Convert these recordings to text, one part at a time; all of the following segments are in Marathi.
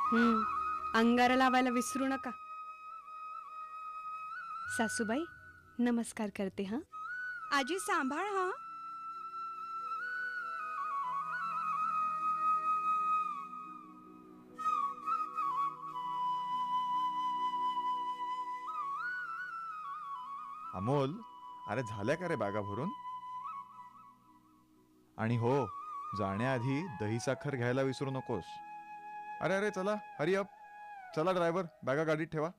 अंगारा लावायला विसरू नका. सासूबाई नमस्कार करते. हा आजी सांभाळ हा. अमोल, अरे झाल्या का रे बॅगा भरून? आणि हो, जाण्याआधी दही साखर घ्यायला विसरू नकोस. अरे अरे चला, हरी अप. चला ड्रायव्हर, बॅगा गाडीत ठेवा.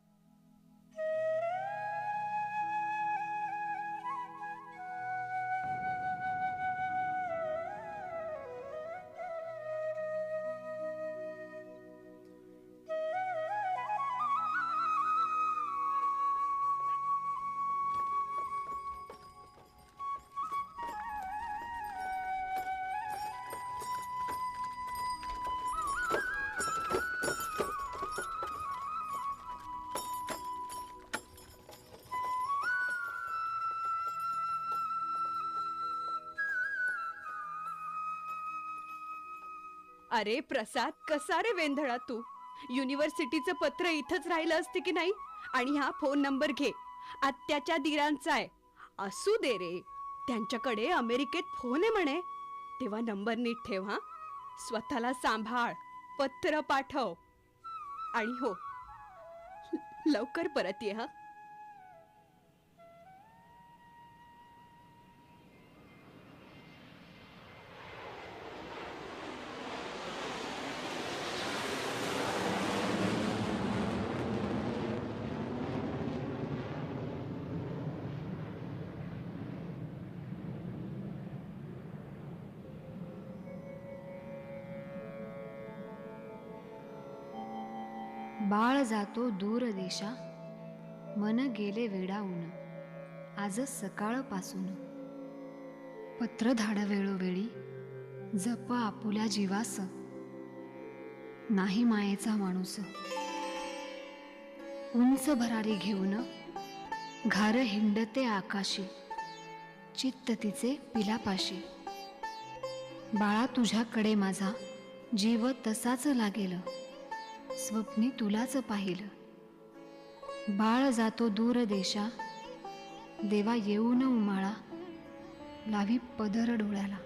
अरे प्रसाद, कसा रे वेंधळा तू. युनिव्हर्सिटीचं पत्र इथंच राहिलं असते की नाही. आणि हा फोन नंबर घे, आत्याच्या दिरांचा आहे. असू दे रे, त्यांच्याकडे अमेरिकेत फोन आहे म्हणे. तेव्हा नंबर नीट ठेव. हा स्वतःला सांभाळ, पत्र पाठव. आणि हो, लवकर परत ये. हा बाळ जातो दूर देशा, मन गेले वेडावून. आजच सकाळपासून पत्र धाड वेळोवेळी, जप आपुल्या जीवास. नाही मायेचा माणूस, उंच भरारी घेऊन घार हिंडते आकाशी. चित्त तिचे पिलापाशी. बाळा तुझ्याकडे माझा जीव तसाच लागेल, स्वप्नी तुलाच पाहिलं. बाळ जातो दूर देशा, देवा येऊन उमाळा, लावी पदर डोळ्याला.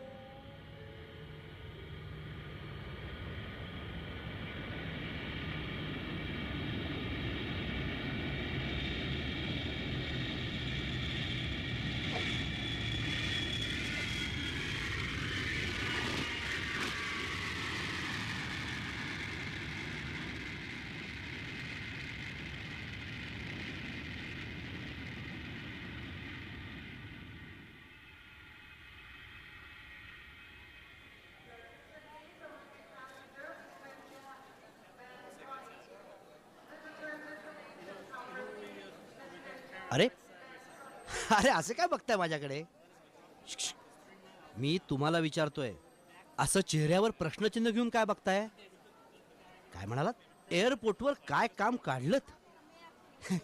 अरे अरे असं काय बघताय माझ्याकडे? श्श, मी तुम्हाला विचारतोय, असं चेहऱ्यावर प्रश्नचिन्ह घेऊन काय बघताय? काय म्हणालात? एअरपोर्टवर काय काम काढलं?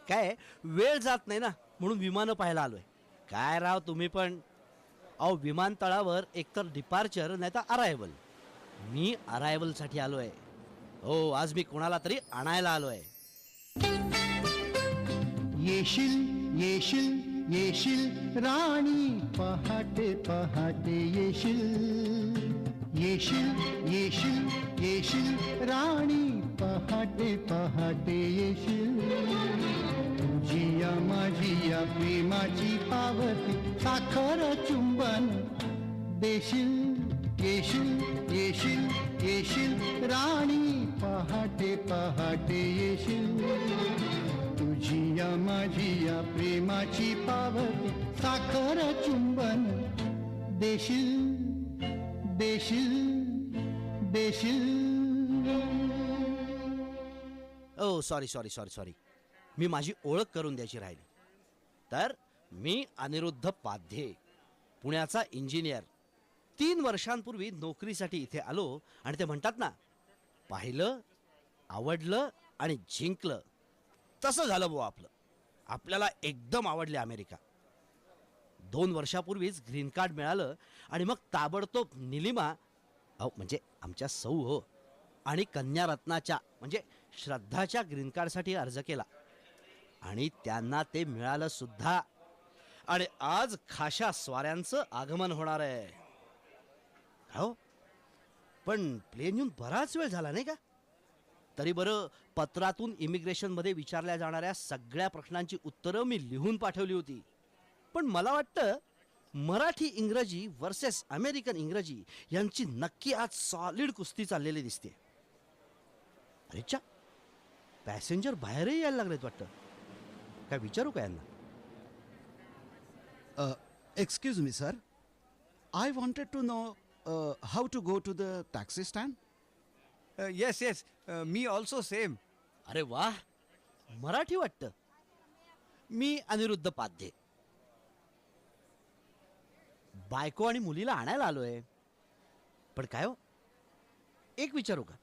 काय वेळ जात नाही ना म्हणून विमानं पाहायला आलोय. काय राव तुम्ही पण. अहो विमानतळावर एकतर डिपार्चर नाही तर अरायव्हल. मी अरायव्हलसाठी आलोय. हो, आज मी कोणाला तरी आणायला आलोय. येशील येशील येशील राणी, पहाटे पहाटे येशील. येशील येशील येशील राणी, पहाटे पहाटे येशील. तुझी या माझी या प्रेमाची पावती, साखर चुंबन देशील. येशील येशील येशील राणी, पहाटे पहाटे येशील. तुझी या माझी या प्रेमाची पावती, साखर चुंबन देशील देशील देशील. ओ सॉरी सॉरी सॉरी सॉरी, मी माझी ओळख करून द्यायची राहिली. तर मी अनिरुद्ध पाध्ये, पुण्याचा इंजिनियर. 3 वर्षांपूर्वी नोकरीसाठी इथे आलो आणि ते म्हणतात ना, पाहिलं, आवडलं आणि जिंकलं. तसं झालं बुवा आपलं. आपल्याला एकदम आवडले अमेरिका. 2 वर्षापूर्वीच ग्रीन कार्ड मिळालं आणि मग ताबडतोब निलिमा, अहो म्हणजे आमच्या सौ हो, आणि कन्या रत्नाच्या म्हणजे श्रद्धाच्या ग्रीन कार्डसाठी अर्ज केला आणि त्यांना ते मिळालं सुद्धा. आणि आज खाशा स्वाऱ्यांचं आगमन होणार आहे. हो पण प्लेन येऊन बराच वेळ झाला नाही का? तरी बरं, पत्रातून इमिग्रेशन मध्ये विचारल्या जाणाऱ्या सगळ्या प्रश्नांची उत्तरं मी लिहून पाठवली होती. पण मला वाटतं मराठी इंग्रजी वर्सेस अमेरिकन इंग्रजी यांची नक्की आज सॉलिड कुस्ती चाललेली दिसते. अरेच्या, पॅसेंजर बाहेरही यायला लागलेत वाटतं. काय विचारू का यांना? Excuse me, sir. I wanted to know how to go to the taxi stand. Yes yes, me also same. अरे वा, मराठी वाटतं. मी अनिरुद्ध पाध्ये. बायको आणि मुलीला आणायला आलोय. पण काय हो, एक विचारू का?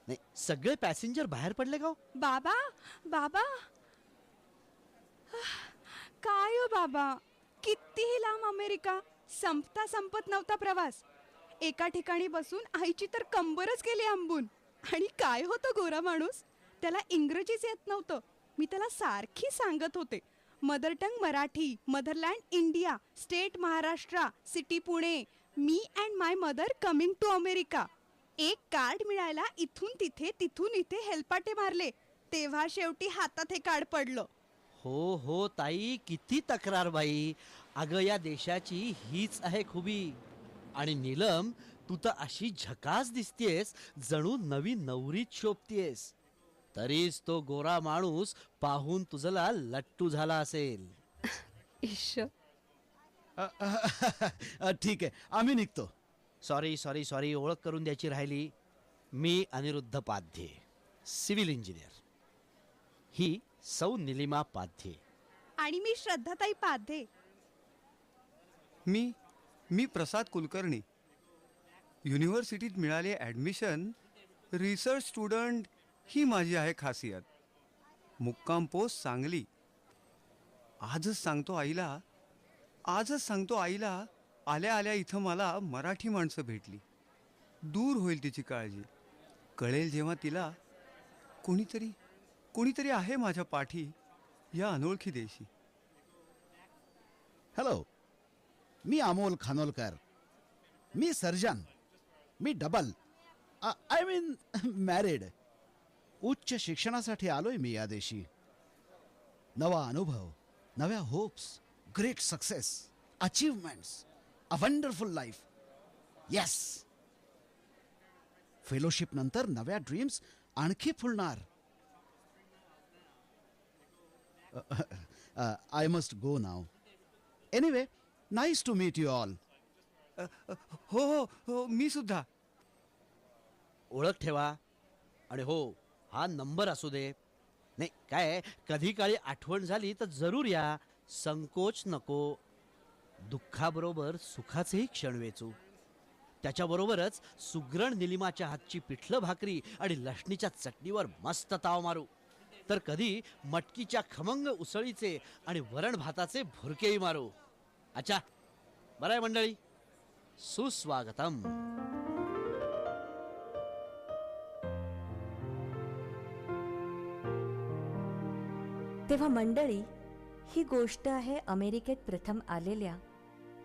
नाही, सगळे पॅसेंजर बाहेर पडले का हो? बाबा बाबा काय हो बाबा, कितीही लांब अमेरिका, संपता संपत नव्हता प्रवास. एका ठिकाणी बसून आईची तर कंबरच गेली आंबून. आणि काय होतं गोरा माणूस, त्याला इंग्रजीच येत नव्हतं. मी त्याला सारखी सांगत होते, mother tongue Marathi, motherland India, state Maharashtra, city Pune, me and my mother coming to America. एक कार्ड मिळायला इथून तिथे तिथून इथे हेलपाटे मारले, तेव्हा शेवटी हातात हे कार्ड पडलं. हो हो ताई, किती तक्रार बाई. अगं, या देशाची हीच आहे खुबी. आणि नीलम, तू तर अशी झकास दिसतेस, जणू नवी नवरीच शोभतेस. तरीच तो गोरा माणूस पाहून तुझला लट्टू झाला असेल. इश्श. ठीक आहे, आम्ही निघतो. सॉरी सॉरी सॉरी, ओळख करून द्यायची राहिली. मी अनिरुद्ध पाध्ये, सिव्हिल इंजिनियर. ही सौ निलिमा पाध्ये. आणि मी श्रद्धाताई पाध्ये. मी प्रसाद कुलकर्णी. युनिव्हर्सिटीत मिळाले ॲडमिशन. रिसर्च स्टुडंट ही माझी आहे खासियत. मुक्काम पोस्ट सांगली. आजच सांगतो आईला आल्या आल्या इथं मला मराठी माणसं भेटली. दूर होईल तिची काळजी. कळेल जेव्हा तिला, कोणीतरी आहे माझ्या पाठी या अनोळखी देशी. हॅलो, मी अमोल खानोलकर. मी सर्जन. मी डबल आय मीन मॅरिड. उच्च शिक्षणासाठी आलोय मी या देशी. नवा अनुभव, नव्या hopes, great success, achievements, a wonderful life. Yes, fellowship नंतर नव्या ड्रीम्स आणखी फुलणार. I must go now. Anyway, nice to meet you all. हो हो हो, मी सुद्धा. ओळख ठेवा. आणि हो, हा नंबर असू दे. नाही काय, कधी काळी आठवण झाली तर जरूर या. संकोच नको. दुःखाबरोबर सुखाचेही क्षण वेचू. त्याच्याबरोबरच सुग्रण निलिमाच्या हातची पिठलं भाकरी आणि लसणीच्या चटणीवर मस्त ताव मारू. तर कधी मटकीच्या खमंग उसळीचे आणि वरण भाताचे भुरकेही मारू. अच्छा, बरं आहे मंडळी, सुस्वागतम. तेव्हा मंडळी, ही गोष्ट आहे अमेरिकेत प्रथम आलेल्या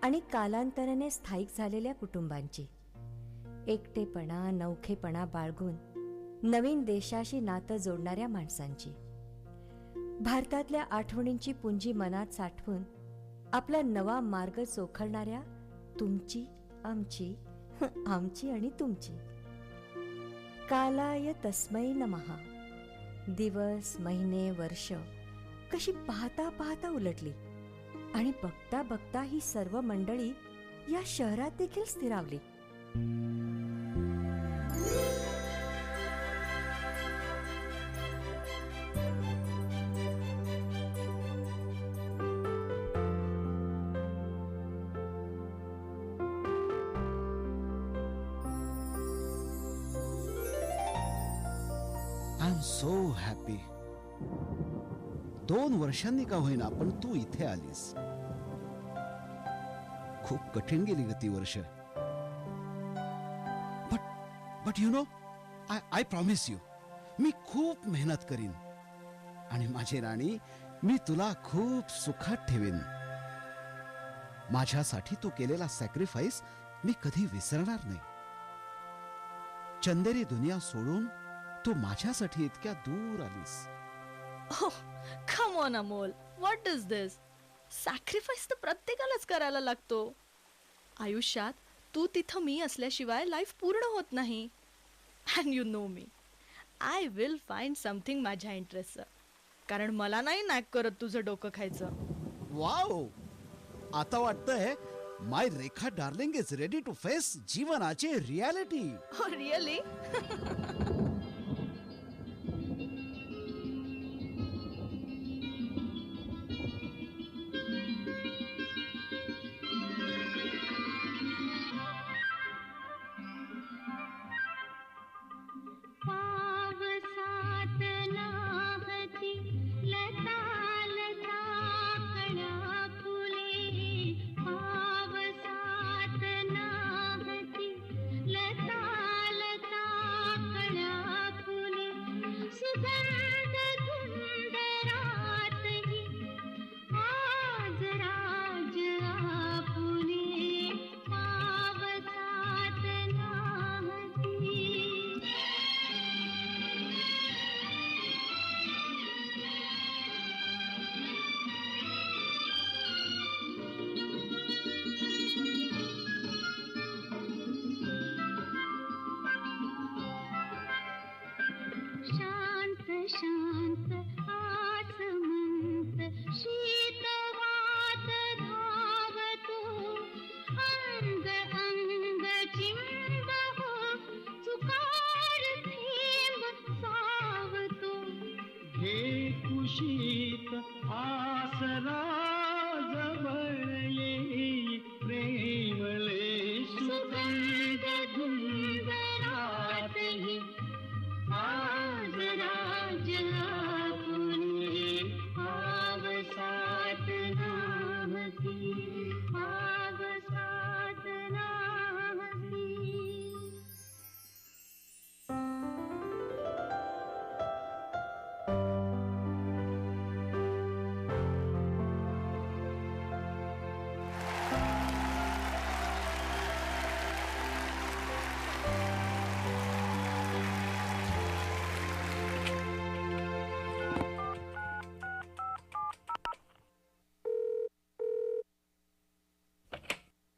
आणि कालांतराने स्थायिक झालेल्या कुटुंबांची. एकटेपणा, नवखेपणा बाळगून नवीन देशाशी नातं जोडणाऱ्या माणसांची. भारतातल्या आठवणींची पुंजी मनात साठवून आपला नवा मार्ग चोखळणाऱ्या तुमची, आमची, आमची आणि तुमची. कालाय तस्मै नमः. दिवस, महिने, वर्ष कशी पाहता पाहता उलटली आणि बघता बघता ही सर्व मंडळी या शहरात देखील स्थिरावली. I am so happy. 2 वर्षांनी का होईना पण तू इथे आलीस. खूप कठीण गेली ग ती वर्ष. But you know, I promise you, मी खूप मेहनत करीन आणि माझी राणी, मी तुला खूप सुखात ठेवीन. माझ्यासाठी तू केलेला सॅक्रिफाईस मी कधी विसरणार नाही. चंदेरी दुनिया सोडून तू माझ्यासाठी इतक्या दूर आलीस. Come on Amol, what is this? Sacrifice तर प्रत्येकालाच करायला लागतो आयुष्यात. तू तिथं मी असल्याशिवाय लाईफ पूर्ण होत नाही. And you know me, I will find something माझ्या इंटरेस्टचं. कारण मला नाही नॅक करत तुझं डोकं खायचं. वाव, आता वाटतंय my Rekha darling is ready to face जीवनाची रियालिटी. हो रिअली? पावसात नाहती लता लता कळा फुले, पावसात नाहती लता लता कळा फुले, सुगंध धुंद रातही आज राज आपुले, पावसात नाहती. शांत शांत आसमंत शीतवात धावतो, अंग अंग चिंब हो चुकार थेंब सावतो. हे कुशीत आसरा जवळ येई प्रेमले, सुगंध धुंद रातही आज राज आपुले, पावसात नाहती, पावसात नाहती.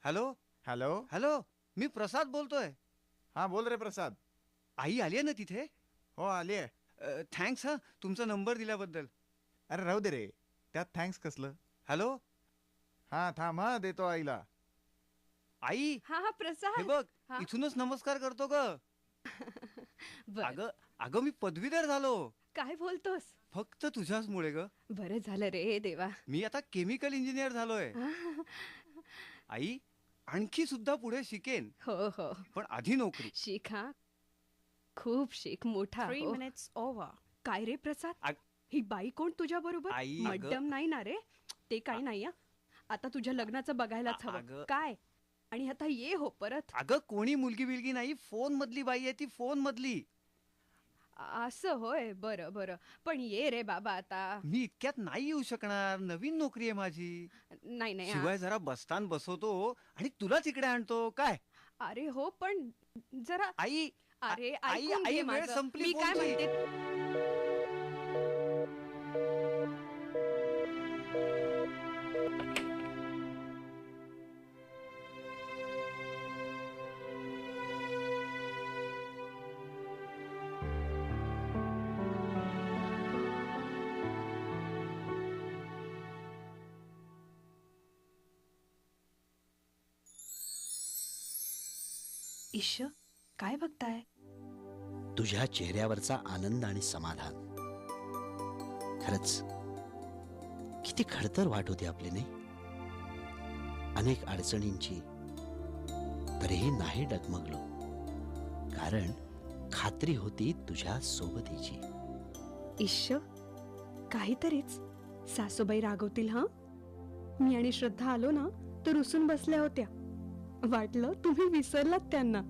Hello hello. हॅलो, मी प्रसाद बोलतोय. हा बोल रे प्रसाद. आई आली आहे ना तिथे? हो आली आहे. थँक्स हा, तुमचा नंबर दिल्याबद्दल. अरे राहू दे रे, त्यात थँक्स कसलं. हॅलो हा थांब, हा देतो आईला. आई, हा हा हे प्रसाद. बघ, हा? इथूनच नमस्कार करतो ग. बर, अगं अगं, मी पदवीधर झालो काय बोलतोस? फक्त तुझ्याचमुळे ग. बरं झालं रे देवा. मी आता केमिकल इंजिनियर झालोय. आई, आणखी सुद्धा पुढे शिकेन, हो हो, पण आधी नोकरी. शिक हा, खूप शिक, मोठा 3 हो. minutes over. काय रे प्रसाद, आग- ही बाई कोण तुझ्या बरोबर? आई, अगं- मड्डम नाही ना रे, ते काही नाही हा. आता तुझ्या लग्नाचं बघायलाच हवं. अगं- काय? आणि आता ये हो परत. अगं कोणी मुलगी बिलगी नाही, फोन मधली बाई आहे ती, फोन मधली. असं होय, बरं बरं, पण ये रे बाबा आता. मी इतक्यात नाही येऊ शकणार, नवीन नोकरी आहे माझी. नाही नाही हा. शिवाय जरा बसतान बसवतो आणि तुलाच इकडे आणतो काय. अरे हो, पण जरा आई, अरे आई, ऐकून आई, घे वेळ माझं. संपली मी काय फोनची. म्हणते, ईश, काय बघताय? तुझ्या चेहऱ्यावरचा आनंद आणि समाधान. खरंच किती खडतर वाट होती आपली, नाही? अनेक अडचणींची, तरीही नाही डगमगलो, कारण खात्री होती तुझ्या सोबतीची. ईश, काहीतरीच. सासूबाई रागवतील हा. मी आणि श्रद्धा आलो ना तर रुसून बसल्या होत्या. वाटलं तुम्ही विसरलात त्यांना.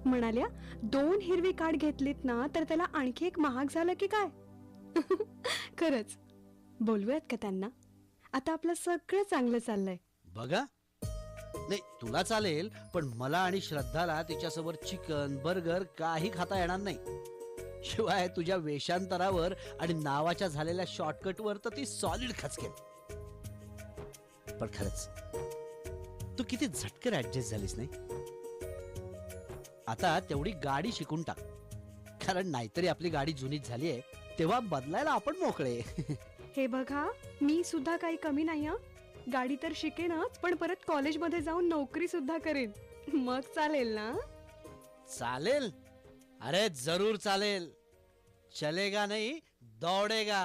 म्हणाल्या 2 हिरवी कार्ड घेतलीत ना तर त्याला आणखी एक महाग झालं की काय. खरंच बोलूयात का त्यांना. आता आपलं सगळं चांगलं चाललंय. बघा, नाही तुला चालेल, पण मला आणि श्रद्धाला तिच्यासमोर चिकन बर्गर काही खाता येणार नाही. शिवाय तुझ्या वेषांतरावर आणि नावाच्या झालेल्या शॉर्टकटवर तर ती सॉलिड खचकेल. पण खरंच तू किती झटकर ऍडजस्ट झालीस नाही. आता तेवढी गाडी शिकून टाक, कारण नाहीतरी आपली गाडी जुनीच झाली आहे, तेव्हा बदलायला आपण मोकळे. हे बघा, मी सुद्धा काही कमी नाही हं. गाडी तर शिकेनच, पण परत कॉलेजमध्ये जाऊन नोकरी सुद्धा करेन. मग चालेल ना. चालेल, अरे जरूर चालेल. चलेगा नहीं दौड़ेगा.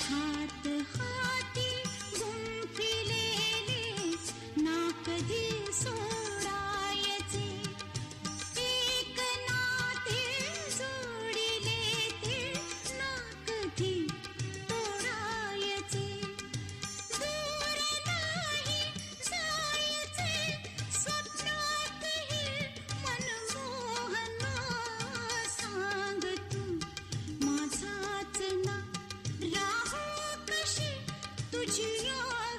हात हाती गुंफिलेले ना कधी सोडायचे एक नाते जोडिले ते ना कधी तोडायचे दूर नाही जायचे स्वप्नातही मनमोहना सांग तू माझाच ना राहू कशी तुझी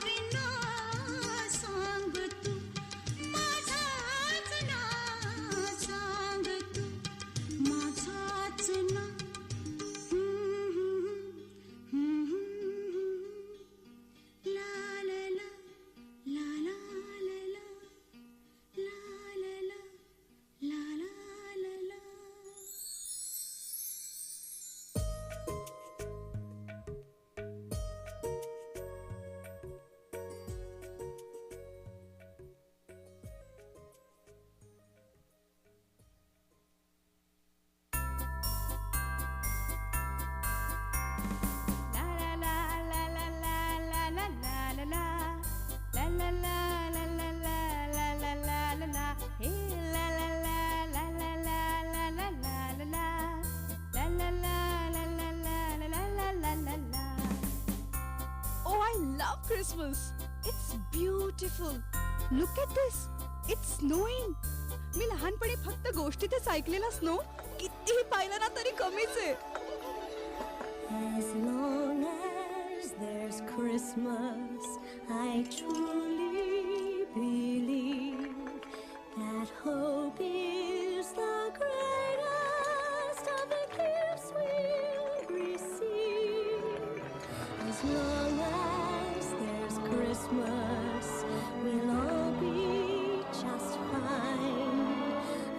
विना सांग तू माझाच ना सांग तू माझाच ना. ला ला ला ला ला ला ला ला ला ला ला ला ला. Oh, I love Christmas. It's beautiful. Look at this. It's snowing. मी लहानपणी फक्त गोष्टीतच ऐकलेला स्नो कितीही पाहिलं ना तरी कमीच आहे. As long as there's Christmas, I truly believe that hope is the greatest of the gifts we'll receive. As long as there's Christmas, we'll all be just fine.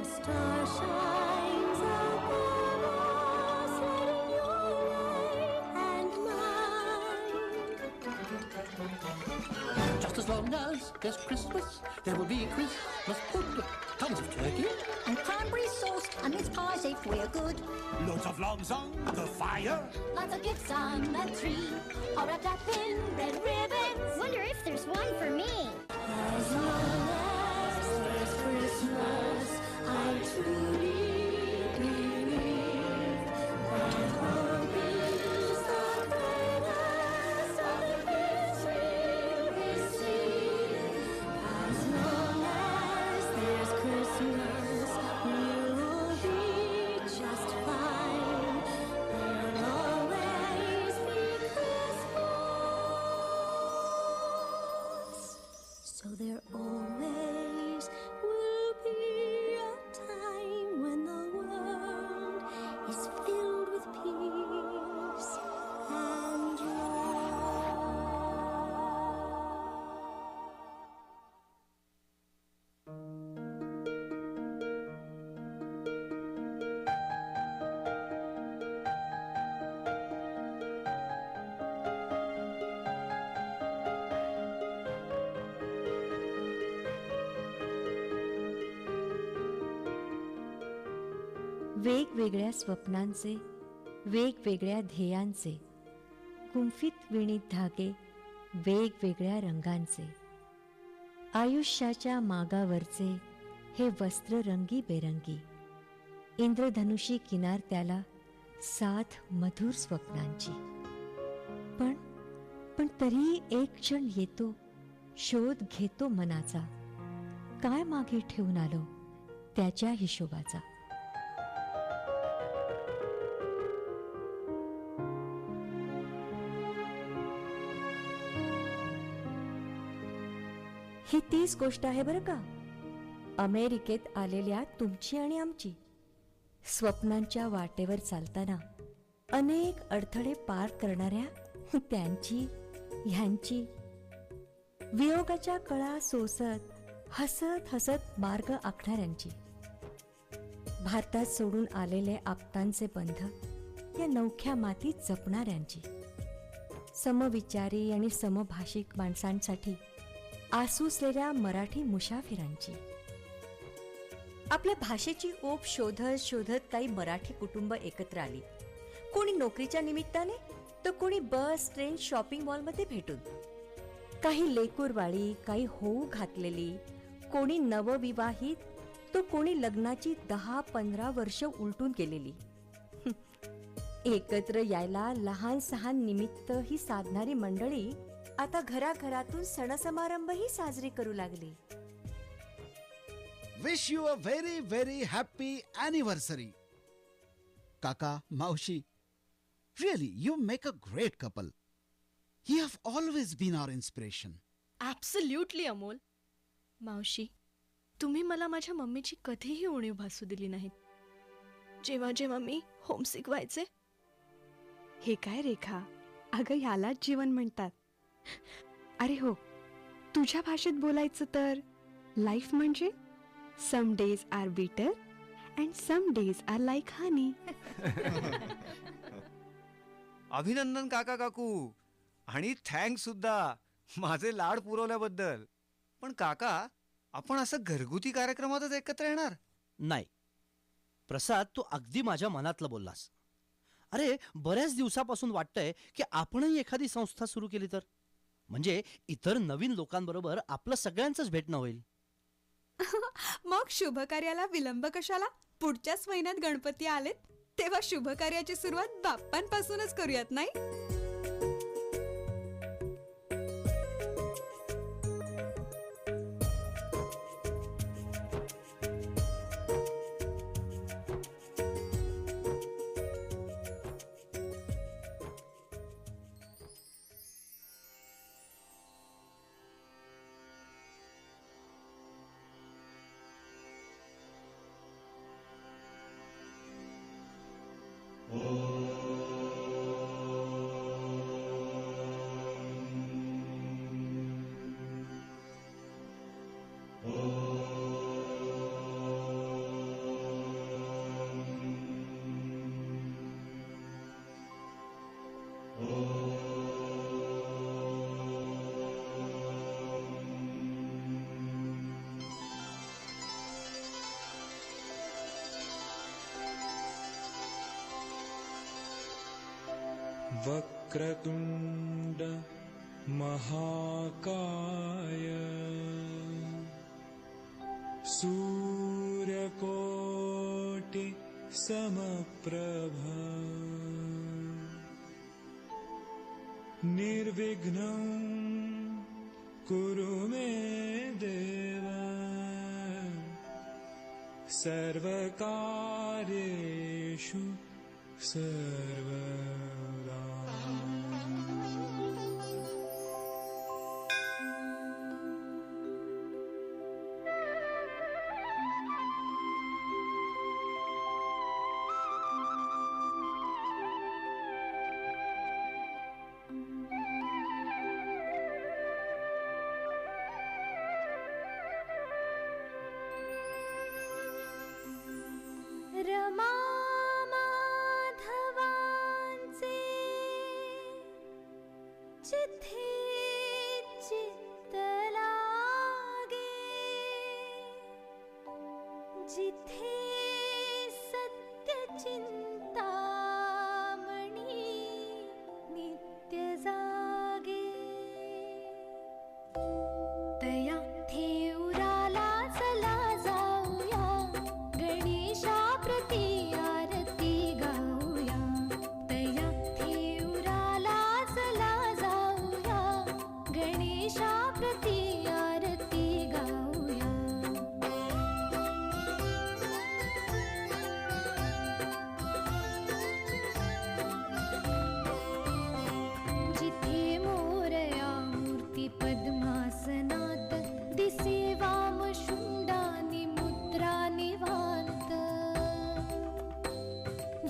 A star shines above us, letting your light and mine. Just as long as there's Christmas, there will be Christmas food. Tons of turkey, And cranberry sauce and mince pies if we're good. loads of logs on the fire. Lots of gifts on the tree, all wrapped up in red ribbons. Wonder if there's one for me. As long as there's Christmas, I truly believe that hope is the greatest of the gifts we'll receive. As long as there's Christmas, we'll all be just fine. There'll always be Christmas. So there always will be a time when the world is filled with peace and joy. वेगवेगळ्या स्वप्नांचे, वेगवेगळ्या ध्येयांचे, गुंफीत विणीत धागे वेगवेगळ्या रंगांचे, आयुष्याच्या मागावरचे हे वस्त्र रंगीबेरंगी, इंद्रधनुषी किनार त्याला साथ मधुर स्वप्नांची. पण तरीही एक क्षण येतो शोध घेतो मनाचा, काय मागे ठेवून आलो त्याच्या हिशोबाचा. ही तीच गोष्ट आहे बरं का, अमेरिकेत आलेल्या तुमची आणि आमची. स्वप्नांच्या वाटेवर चालताना अनेक अडथळे पार करणाऱ्या त्यांची ह्यांची. वियोगाच्या कळा सोसत हसत हसत मार्ग आखणाऱ्यांची. भारतात सोडून आलेले आप्तांचे बंध या नवख्या मातीत जपणाऱ्यांची. समविचारी आणि समभाषिक माणसांसाठी आसूसलेल्या मराठी मुसाफिरांची. आपल्या भाषेची ओप शोधत शोधत काही मराठी कुटुंब एकत्र आली. कोणी नोकरीच्या निमित्ताने, तर कोणी बस ट्रेन शॉपिंग मॉलमध्ये भेटून. काही लेकूरवाळी, काही होऊ घातलेली, कोणी नवविवाहित, तो कोणी लग्नाची 10-15 वर्ष उलटून गेलेली. एकत्र यायला लहान सहान निमित्त ही साधणारी मंडळी आता घराघरातून सणसमारंभही साजरी करू लागली. Wish you a very very happy anniversary. काका, मावशी, really you make a great couple. You have always been our inspiration. Absolutely Amol. मावशी, तुम्ही मला माझ्या मम्मीची कधीही उणीव भासू दिली नाहीत. जेव्हा जेव्हा मी होमसिक व्हायचे. हे काय रेखा, अगं ह्यालाच जीवन म्हणतात. अरे हो, तुझ्या भाषेत बोलायचं तर लाईफ म्हणजे some days are bitter and some days are like honey. अभिनंदन काका काकू, आणि थँक्स सुद्धा माझे लाड पुरवल्याबद्दल. पण काका, आपण असं घरगुती कार्यक्रमातच एकत्र येणार? नाही प्रसाद, तू अगदी माझ्या मनातलं बोललास. अरे, बऱ्याच दिवसापासून वाटतंय की आपणही एखादी संस्था सुरू केली तर, म्हणजे इतर नवीन लोकांबरोबर आपलं सगळ्यांचंच भेटणं होईल. मग शुभ कार्याला विलंब कशाला? पुढच्याच महिन्यात गणपती आलेत, तेव्हा शुभ कार्याची सुरुवात बाप्पांपासूनच करूयात, नाही? वक्रतुंड महाकाय सूर्यकोटि समप्रभ निर्विघ्नं कुरु मे देव सर्वकार्येषु सर्वदा. रमा माधवांचे जिथे चित्त लागे, जिथे सत्य चिंतामणी नित्य जागे, तया ठेवराला चला जाऊया गणेशा प्रती.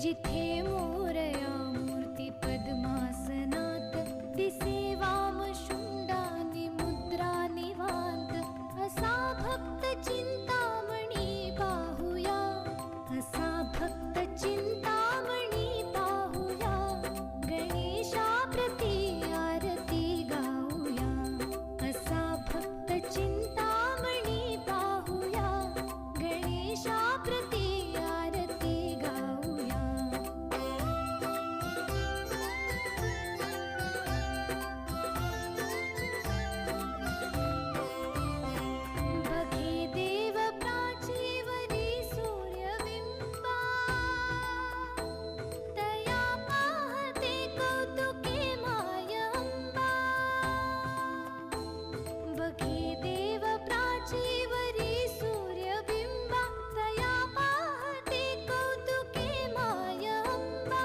जिथे मोरया मूर्ती पद्मासनात दिसे वामशुंडानी मुद्रा निवांत असा भक्त चिंतामणी पाहुया असा भक्त चिंतामणी पाहुया गणेशा प्रती आरती गाऊया असा भक्त चिंतामणी पाहुया गणेशा प्रती आरती गाऊया बघे देव प्राचीवरी सूर्यबिंबा तया पाहते कौतुके माय अंबा बघे देव प्राचीवरी सूर्यबिंबा तया पाहते कौतुके माय अंबा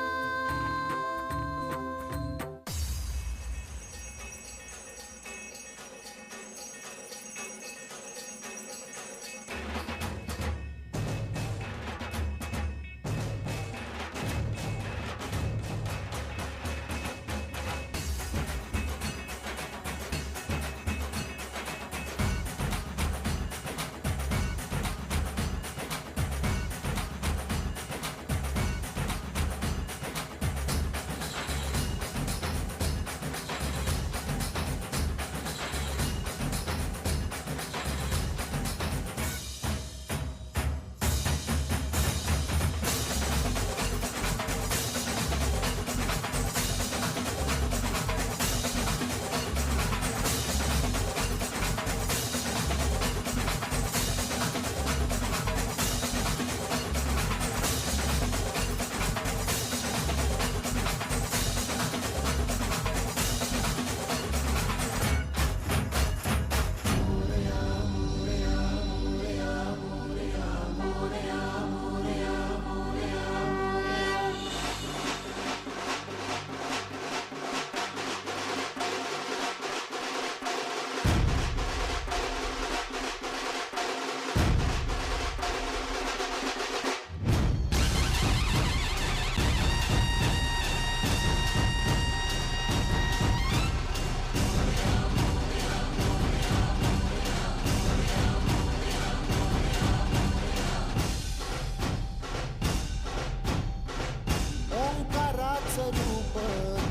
ओंकाराचं रूप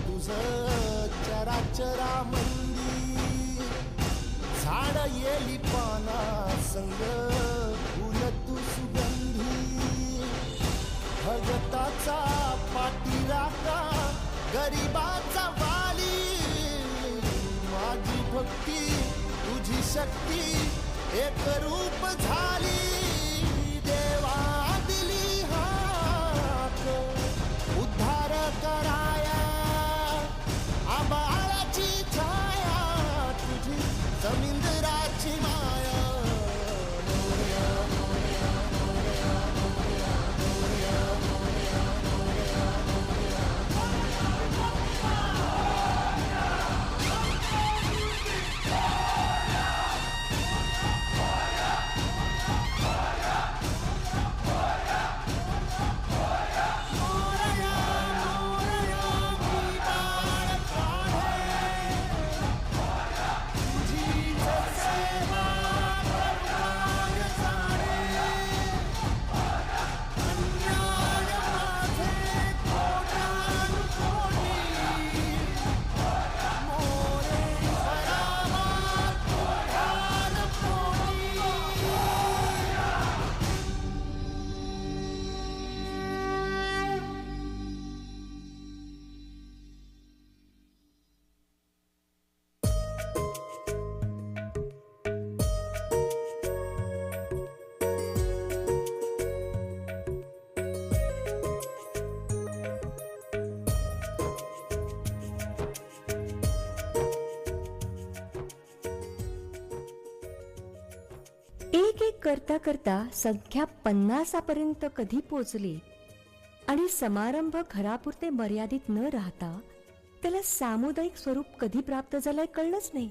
तुझं चराचरामंदी झाड येली पाना संग फुल तू सुगंधी भगताचा पाठीराखा गरिबाचा वाली माझी भक्ती तुझी शक्ती एक रूप झाली देवा दिली हाक उद्धार कराया आबाळाची छाया तुझी समिंदराची माया मोरया, मोरया, मोरया, मोरया, मोरया, मोरया, एक एक करता करता संख्या 50 पर्यंत कधी पोचली आणि समारंभ घरापुरते मर्यादित न राहता त्याला सामुदायिक स्वरूप कधी प्राप्त झालंय कळलंच नाही.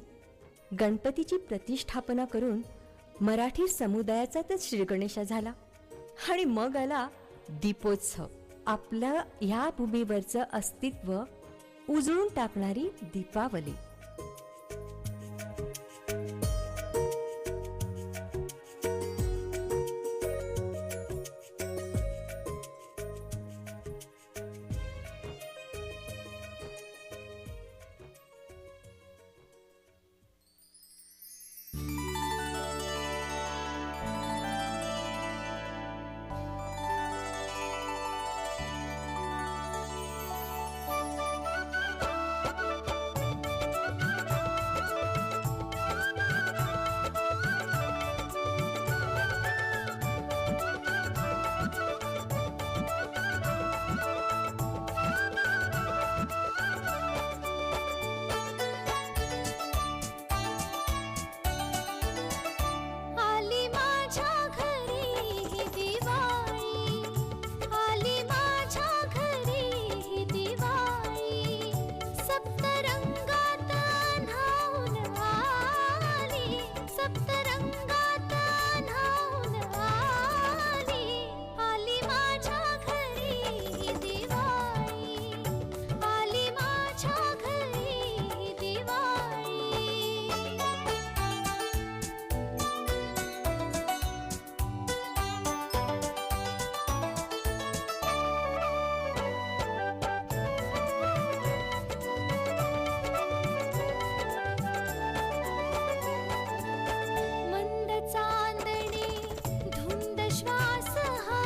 गणपतीची प्रतिष्ठापना करून मराठी समुदायाचा तर श्रीगणेशा झाला आणि मग आला दीपोत्सव. आपलं ह्या भूमीवरचं अस्तित्व उजळून टाकणारी दीपावली. आली माझ्या घरी ही दिवाळी, आली माझ्या घरी ही दिवाळी, सप्तरंगात न्हाऊन आली, सप्तरंगात न्हाऊन आली, आली माझ्या घरी ही दिवाळी, आली माझ्या घरी ही दिवाळी. मंद चांदणे धुंद श्वास हा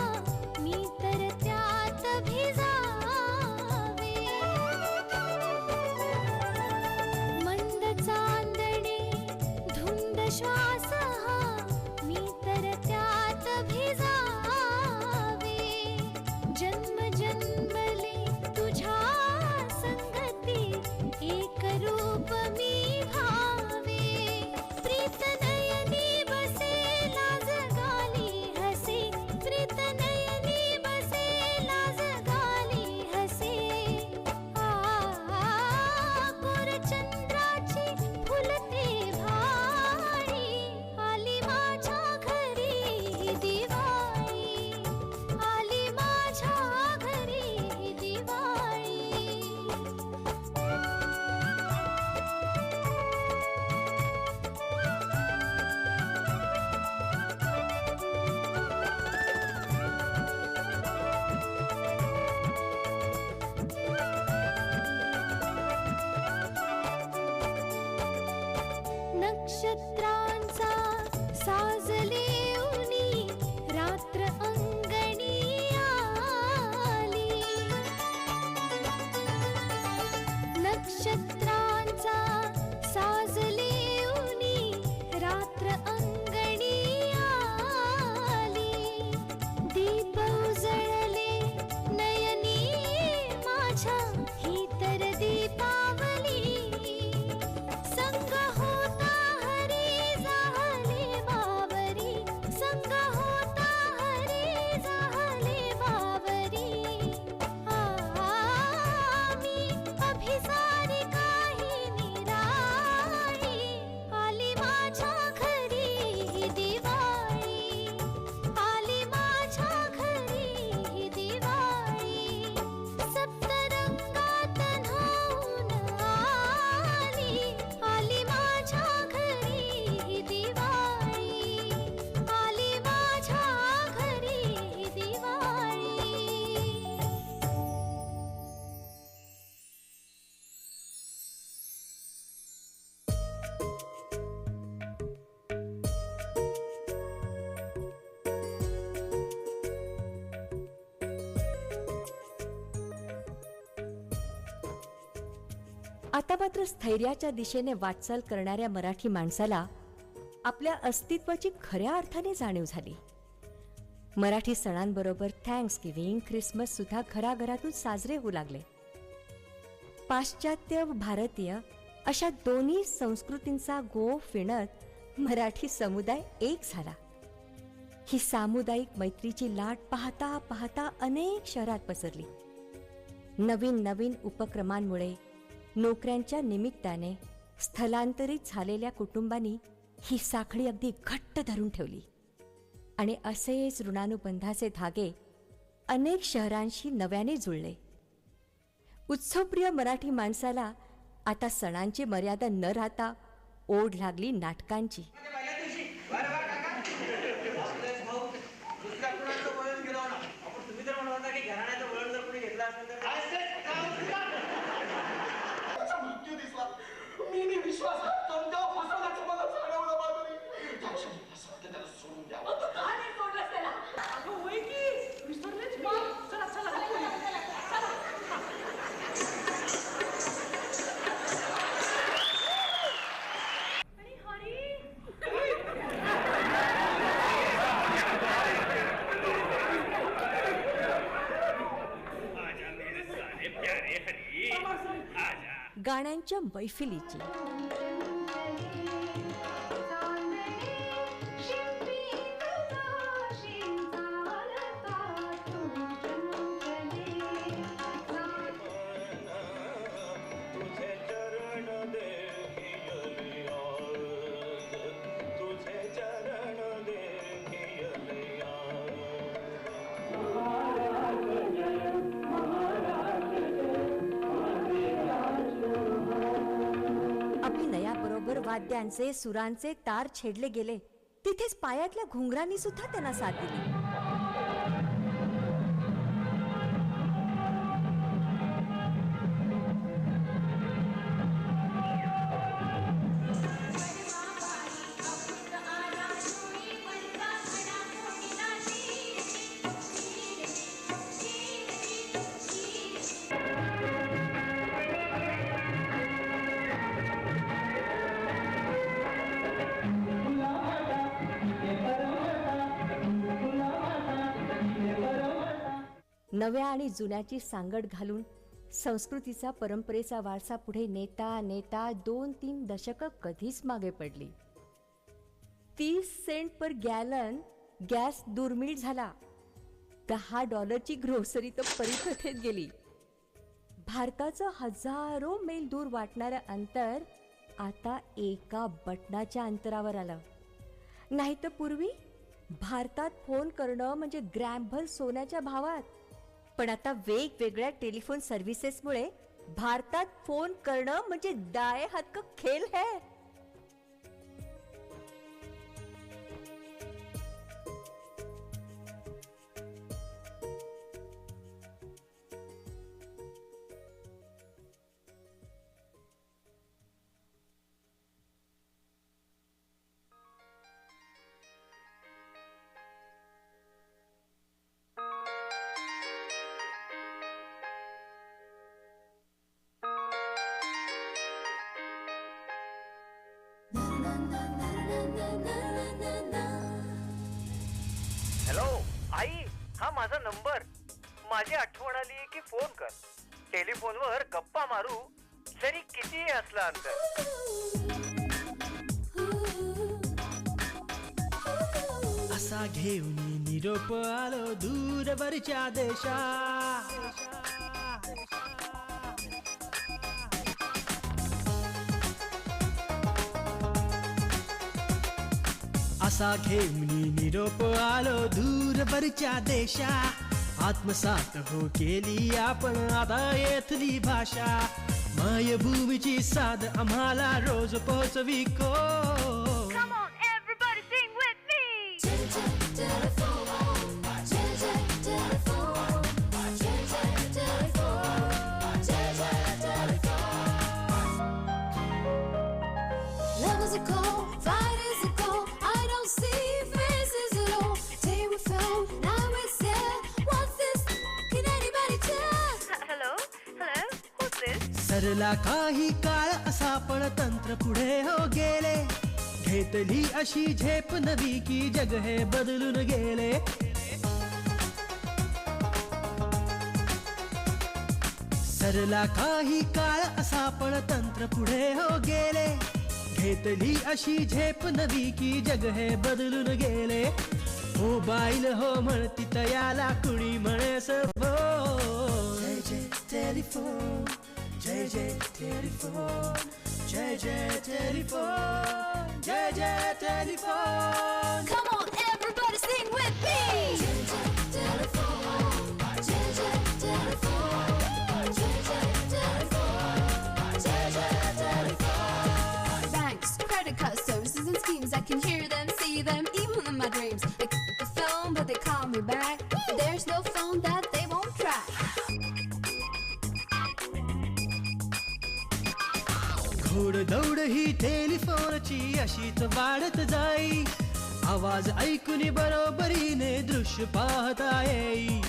मी तर त्यात भिजावे, मंद चांदणे धुंद श्वास हा मी तर त्यात भिजावे, जन्म जन्मले तुझ्या संगती एक रूप मी भावे, प्रीत नयनी बसे लाज गाली हसे, प्रीत नयनी बसे लाज गाली हसे, कोर चंद्राची फुलते भाळी, आली माझ्या घरी ही दिवाळी, आली माझ्या घरी ही दिवाळी. नक्षत्रांचा साजले उनी रात्र अंगणी आली, नक्षत्रांचा साजले उनी रात्र अंगणी आली, दीप उजळले नयनी माझ्या ही तर दीपावली, संग होता हरी झाले बावरी, संग होता हरी झाले बावरी, मी अभिसारी काही निराळी, आली माझ्या घरी ही दिवाळी, आली माझ्या घरी ही दिवाळी, सप्तरंगात न्हाऊन आली, आली माझ्या घरी ही दिवाळी, आली माझ्या घरी ही दिवाळी. आता मात्र स्थैर्याच्या दिशेने वाटचाल करणाऱ्या मराठी माणसाला आपल्या अस्तित्वाची खऱ्या अर्थाने जाणीव झाली. मराठी सणांबरोबर थँक्स गिव्हिंग, ख्रिसमस सुद्धा घराघरातून साजरे होऊ लागले. पाश्चात्य व भारतीय अशा दोन्ही संस्कृतींचा गो फिणत मराठी समुदाय एक झाला. ही सामुदायिक मैत्रीची लाट पाहता पाहता अनेक शहरात पसरली. नवीन नवीन उपक्रमांमुळे, नोकऱ्यांच्या निमित्ताने स्थलांतरित झालेल्या कुटुंबांनी ही साखळी अगदी घट्ट धरून ठेवली आणि असेच ऋणानुबंधाचे धागे अनेक शहरांशी नव्याने जुळले. उत्सवप्रिय मराठी माणसाला आता सणांची मर्यादा न राहता ओढ लागली नाटकांची. गाण्यांच्या मैफिलीची, अभिनयाबरोबर वाद्यांचे सुरांचे तार छेडले गेले. तिथेच पायातल्या घुंगरांनी सुद्धा त्यांना साथ दिली. नव्या आणि जुन्याची सांगड घालून संस्कृतीचा परंपरेचा वारसा पुढे नेता नेता 2-3 दशकं कधीच मागे पडली. 30 सेंट पर गॅलन गॅस दुर्मिळ झाला. $10 ग्रोसरी तर परिकथेत गेली. भारताचं हजारो मैल दूर वाटणारं अंतर आता एका बटनाच्या अंतरावर आलं. नाहीतर पूर्वी भारतात फोन करणं म्हणजे ग्रॅमभर सोन्याच्या भावात. पण आता वेगवेगळ्या टेलिफोन सर्व्हिसेसमुळे भारतात फोन करणं म्हणजे दाए हात का खेल है. हॅलो आई, हा माझा नंबर. माझी आठवण आली की फोन कर. टेलिफोनवर गप्पा मारू, जरी कितीही असलं अंतर. असा घेऊन निरोप आलो दूरवरच्या देशा. असा घेऊन निरोप आलो दूरवरच्या देशा. आत्मसात हो केली आपण आता येथली भाषा. मायभूमीची साध आम्हाला रोज पोचवी को. Love is a cold, fight is a cold. I don't see faces at all. Day we fell, now we're sad. What's this? Can anybody tell? Hello? Who's this? सरला काही काळ असा पण तंत्र पुढे हो गेले. घेतली अशी झेप नवी की जग हे बदलून गेले. सरला काही काळ असा पण तंत्र पुढे हो गेले. घेतली अशी झेप नवी की जग हे बदलून गेले. मोबाईल हो म्हणती तयाला कुणी म्हणे फोन. जय जय टेलिफोन, जय जय टेलिफोन, जय जय टेलिफोन, जय जय telephone. Come on, everybody sing with me. Telephone. घोडदौड ही टेलिफोनची अशीच वाढत जाई, आवाज ऐकून बरोबरीने दृश्य पाहता येई.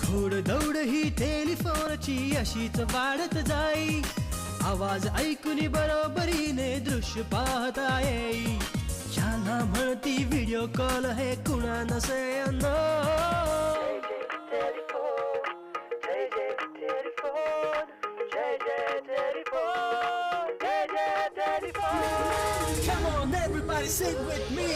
घोडदौड ही टेलिफोनची अशीच वाढत जाई, आवाज ऐकून बरोबरीने दृश्य पाहता येई. ज्याला म्हणती व्हिडिओ कॉल हे कुणा नसे अनो. Come on, everybody, sing with me.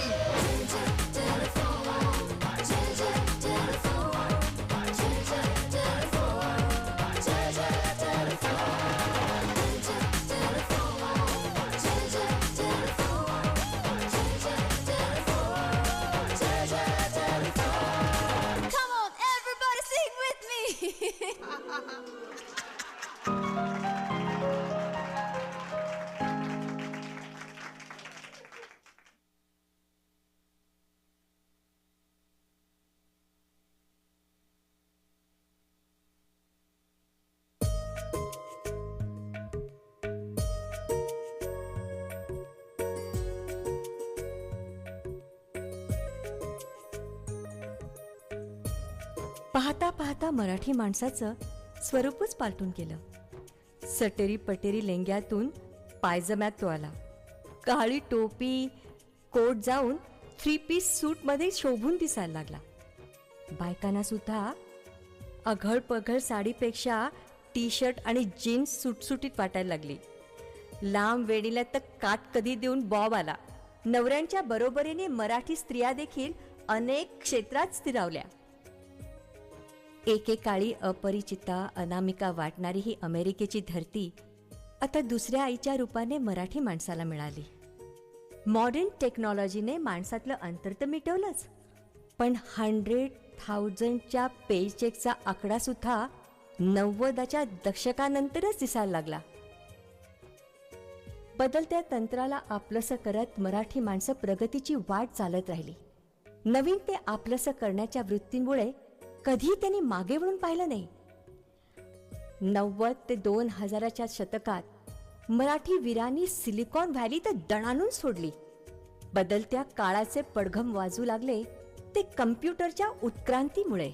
Come on, everybody sing with me. पाहता पाहता मराठी माणसाचं स्वरूपच पालटून गेलं. सटेरी पटेरी लेंग्यातून पायजम्यात तो आला. काळी टोपी कोट जाऊन 3 पीस सूटमध्ये शोभून दिसायला लागला. बायकांना सुद्धा अघळ पघळ साडीपेक्षा टी शर्ट आणि जीन्स सुटसुटीत वाटायला लागली. लांब वेणीला तर काट कधी देऊन बॉब आला. नवऱ्यांच्या बरोबरीने मराठी स्त्रिया देखील अनेक क्षेत्रात स्थिरावल्या. एकेकाळी अपरिचिता अनामिका वाटणारी ही अमेरिकेची धरती आता दुसऱ्या आईच्या रूपाने मराठी माणसाला मिळाली. मॉडर्न टेक्नॉलॉजीने माणसातलं अंतर तर मिटवलंच, पण 100,000च्या पेचेकचा आकडा सुद्धा 90च्या दशकानंतरच दिसायला लागला. बदलत्या तंत्राला आपलंसं करत मराठी माणसं प्रगतीची वाट चालत राहिली. नवीन ते आपलंसं करण्याच्या वृत्तीमुळे कधी त्यांनी मागे वळून पाहिलं नाही. 90 ते 2000च्या शतकात मराठी वीरांनी सिलिकॉन व्हॅली तर दणाणून सोडली. बदलत्या काळाचे पडघम वाजू लागले ते कम्प्युटरच्या उत्क्रांतीमुळे.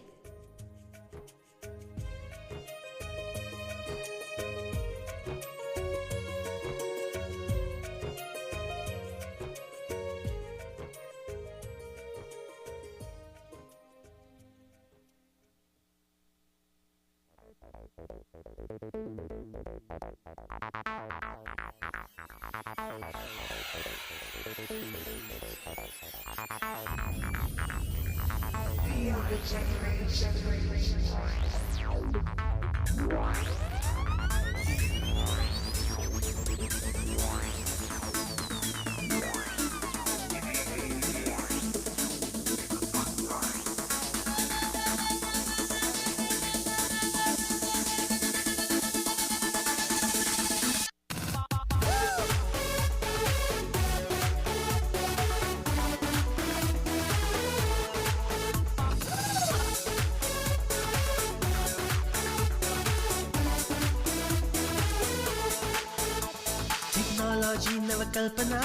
टेक्नॉलॉजी नवकल्पना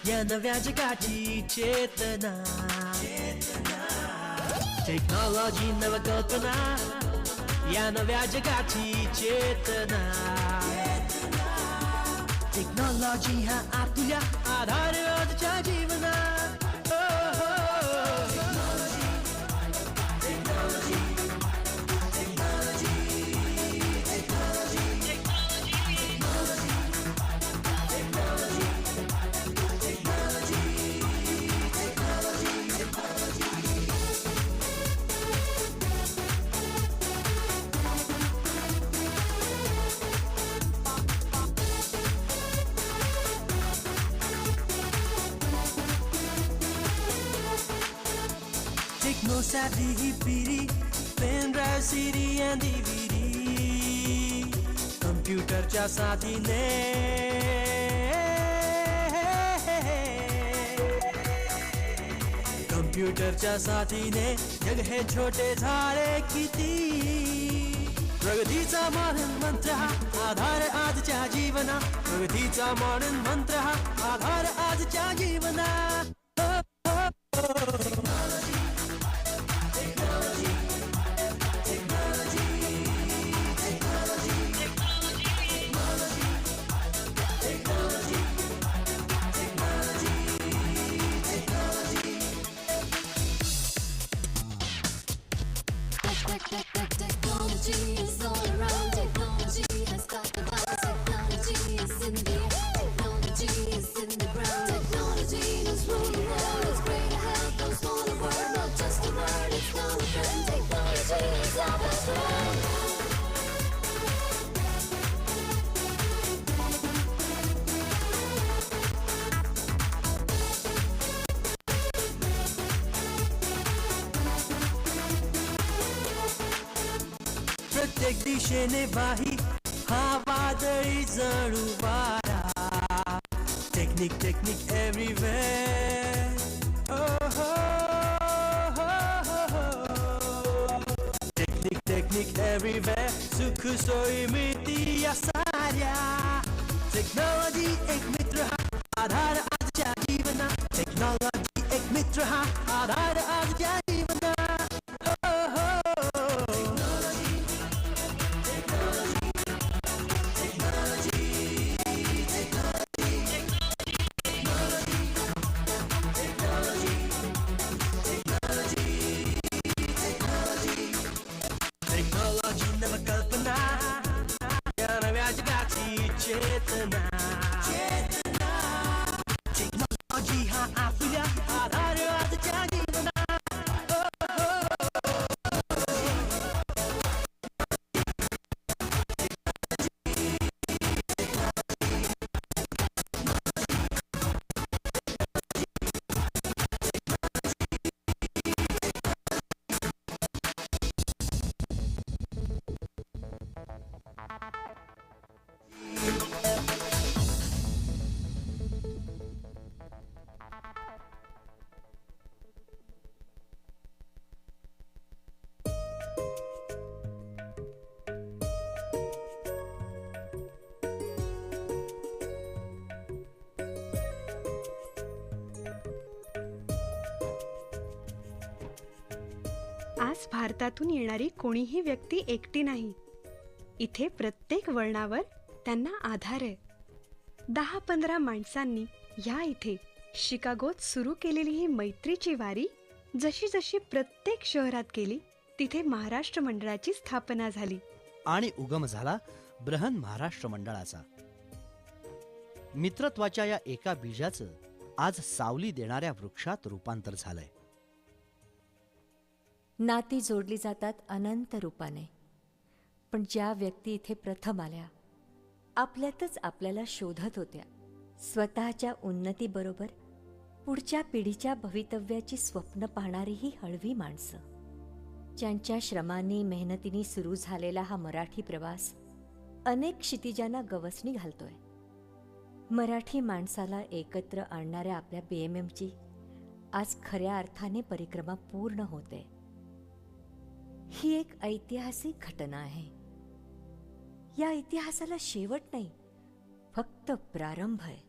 या नव्या जगाची चेतना. टेक्नॉलॉजी नवकल्पना या नव्या जगाची चेतना. टेक्नॉलॉजी हा आपल्या आधार आजच्या जीवनात. Techno-savvy ही पिढी पेन ड्राईव्ह सीडी आणि DVD कम्प्युटरच्या साथीने कम्प्युटरच्या साथीने जग हे छोटे झाले किती. प्रगतीचा म्हणून मंत्र हा आधार आजच्या जीवना, प्रगतीचा म्हणून मंत्र हा आधार आजच्या जीवना. Technology is all around. Technology has got the balance. Technology is in the air. Technology is in the ground. Technology knows rule the world. It's great to help those smaller world. Not just a word, it's now a trend. Technology is our best friend. प्रत्येक दिशेने वाही हा वादळी जणू वारा. Technique technique everywhere. Technique technique everywhere. सुख सोयी मिळती या साऱ्या. टेक्नॉलॉजी एक मित्र हा आधार आजच्या जीवना. टेक्नॉलॉजी एक मित्र हा आधार आजच्या जीवना. टेक्नॉलॉजी नवकल्पना या नव्या जगाची चेतना. टेक्नॉलॉजी हा आपल्या आधार आजच्या जीवना. आज भारतातून येणारी कोणीही व्यक्ती एकटी नाही. इथे प्रत्येक वळणावर त्यांना आधार आहे. 10-15 माणसांनी या इथे शिकागोत सुरू केलेली ही मैत्रीची वारी जशी जशी प्रत्येक शहरात गेली तिथे महाराष्ट्र मंडळाची स्थापना झाली आणि उगम झाला बृहन महाराष्ट्र मंडळाचा. मित्रत्वाच्या या एका बीजाचं आज सावली देणाऱ्या वृक्षात रूपांतर झालंय. नाती जोडली जातात अनंत रूपाने, पण ज्या व्यक्ती इथे प्रथम आल्या आपल्यातच आपल्याला शोधत होत्या, स्वतःच्या उन्नतीबरोबर पुढच्या पिढीच्या भवितव्याची स्वप्न पाहणारी ही हळवी माणसं, ज्यांच्या श्रमांनी मेहनतीने सुरू झालेला हा मराठी प्रवास अनेक क्षितिजांना गवसणी घालतोय. मराठी माणसाला एकत्र आणणाऱ्या आपल्या BMMची आज खऱ्या अर्थाने परिक्रमा पूर्ण होते. ही एक ऐतिहासिक घटना आहे. या इतिहासाला शेवट नाही, फक्त प्रारंभ आहे.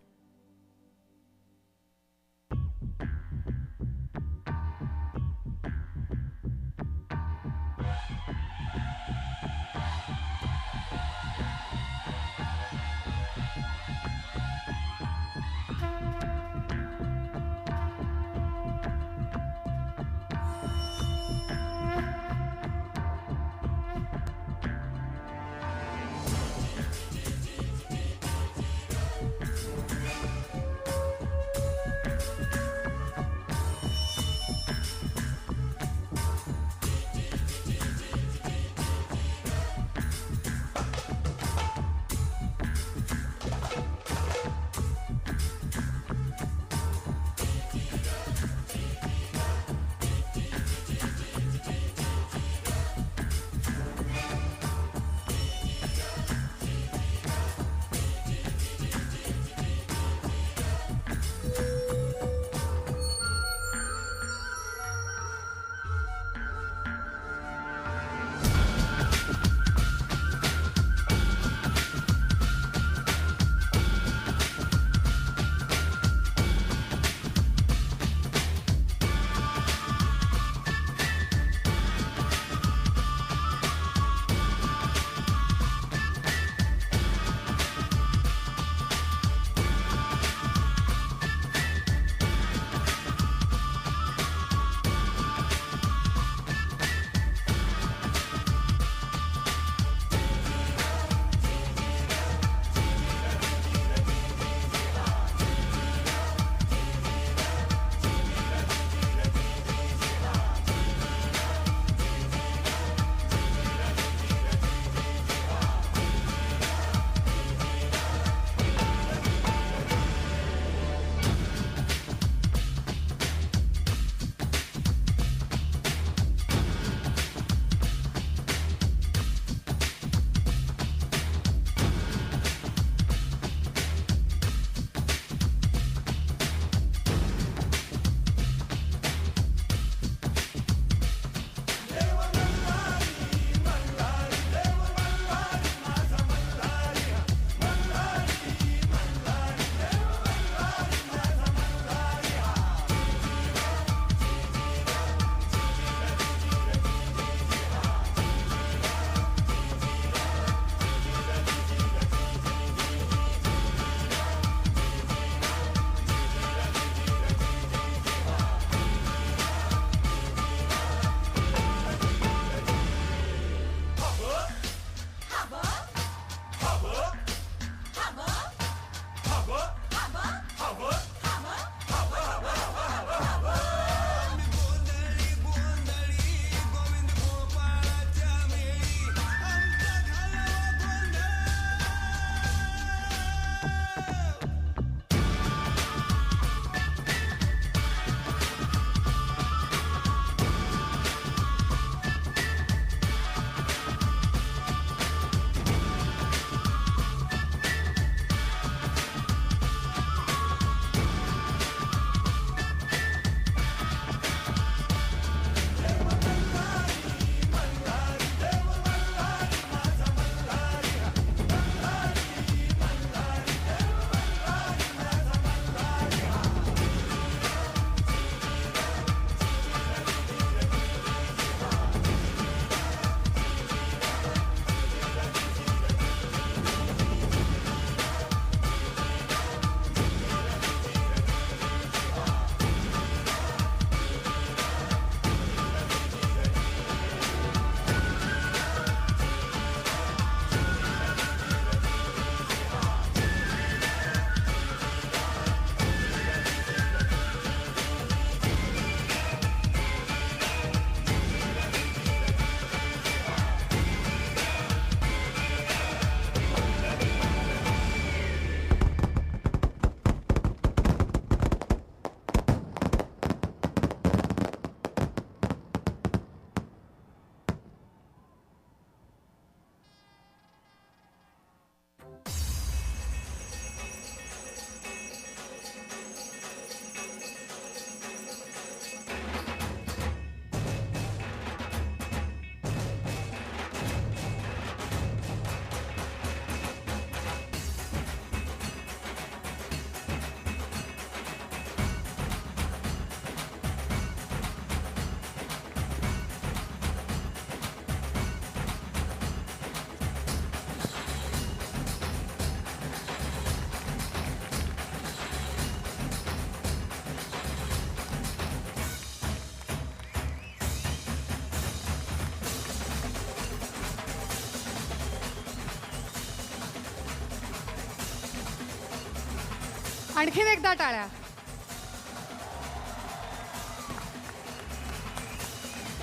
आणखीन एकदा टाळ्या.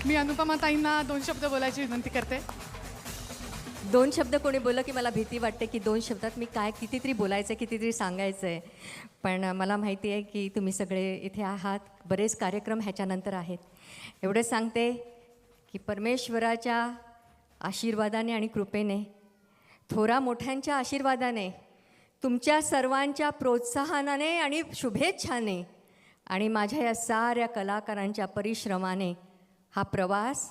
मी अनुपमा ताईंना 2 शब्द बोलायची विनंती करते. 2 शब्द कोणी बोललं की मला भीती वाटते की 2 शब्दात मी काय कितीतरी बोलायचं आहे, कितीतरी सांगायचं आहे. पण मला माहिती आहे की तुम्ही सगळे इथे आहात. बरेच कार्यक्रम ह्याच्यानंतर आहेत. एवढंच सांगते की परमेश्वराच्या आशीर्वादाने आणि कृपेने, थोरा मोठ्यांच्या आशीर्वादाने, तुमच्या सर्वांच्या प्रोत्साहनाने आणि शुभेच्छाने आणि माझ्या या साऱ्या कलाकारांच्या परिश्रमाने हा प्रवास,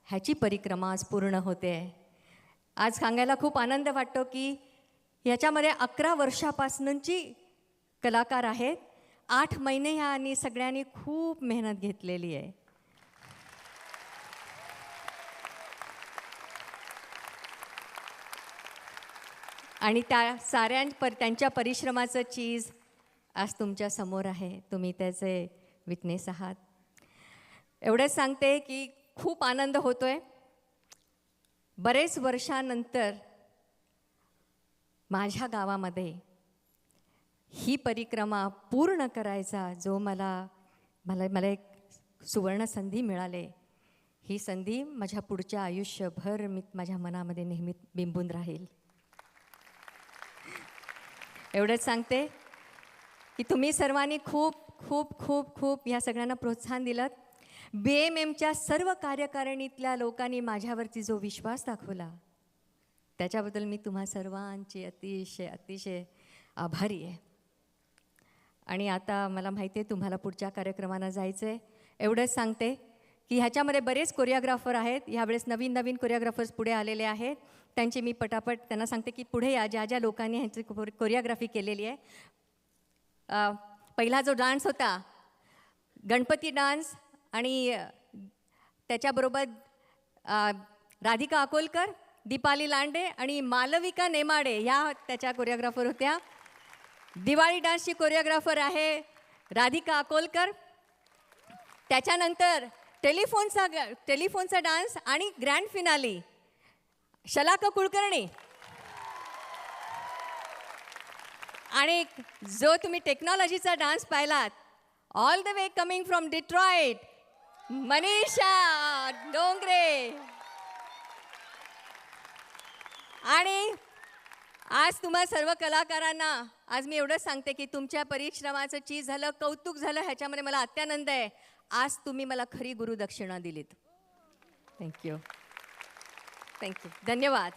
ह्याची परिक्रमा आज पूर्ण होते आहे. आज सांगायला खूप आनंद वाटतो की ह्याच्यामध्ये 11 वर्षापासूनची कलाकार आहेत. 8 महिने ह्या सगळ्यांनी खूप मेहनत घेतलेली आहे. आणि त्यांच्या परिश्रमाचं चीज आज तुमच्या समोर आहे. तुम्ही त्याचे विटनेस आहात. एवढंच सांगते की खूप आनंद होतोय. बरेच वर्षानंतर माझ्या गावामध्ये ही परिक्रमा पूर्ण करायचा जो मला एक सुवर्ण संधी मिळाली. ही संधी माझ्या पुढच्या आयुष्यभर माझ्या मनामध्ये नेहमी बिंबून राहील. एवढंच सांगते की तुम्ही सर्वांनी खूप खूप खूप खूप या सगळ्यांना प्रोत्साहन दिलं. BMMच्या सर्व कार्यकारिणीतल्या लोकांनी माझ्यावरती जो विश्वास दाखवला त्याच्याबद्दल मी तुम्हा सर्वांची अतिशय अतिशय आभारी आहे. आणि आता मला माहिती आहे तुम्हाला पुढच्या कार्यक्रमांना जायचं आहे. एवढंच सांगते की ह्याच्यामध्ये बरेच कोरिओग्राफर आहेत. ह्यावेळेस नवीन नवीन कोरिओग्राफर्स पुढे आलेले आहेत. त्यांची मी पटापट त्यांना सांगते की पुढे या, ज्या ज्या लोकांनी ह्यांची कोरिओग्राफी केलेली आहे. पहिला जो डान्स होता गणपती डान्स आणि त्याच्याबरोबर राधिका अकोलकर, दीपाली लांडे आणि मालविका नेमाडे ह्या त्याच्या कोरिओग्राफर होत्या. दिवाळी डान्सची कोरिओग्राफर आहे राधिका अकोलकर. त्याच्यानंतर टेलिफोनचा डान्स आणि ग्रँड फिनाली शलाका कुलकर्णी. आणि जो तुम्ही टेक्नॉलॉजीचा डान्स पाहिलात, all the way coming from Detroit, Manisha Dongre. आणि आज तुम्हा सर्व कलाकारांना आज मी एवढंच सांगते की तुमच्या परिश्रमाचं चीज झालं, कौतुक झालं, ह्याच्यामध्ये मला अत्यानंद आहे. आज तुम्ही मला खरी गुरुदक्षिणा दिलीत. थँक्यू. धन्यवाद.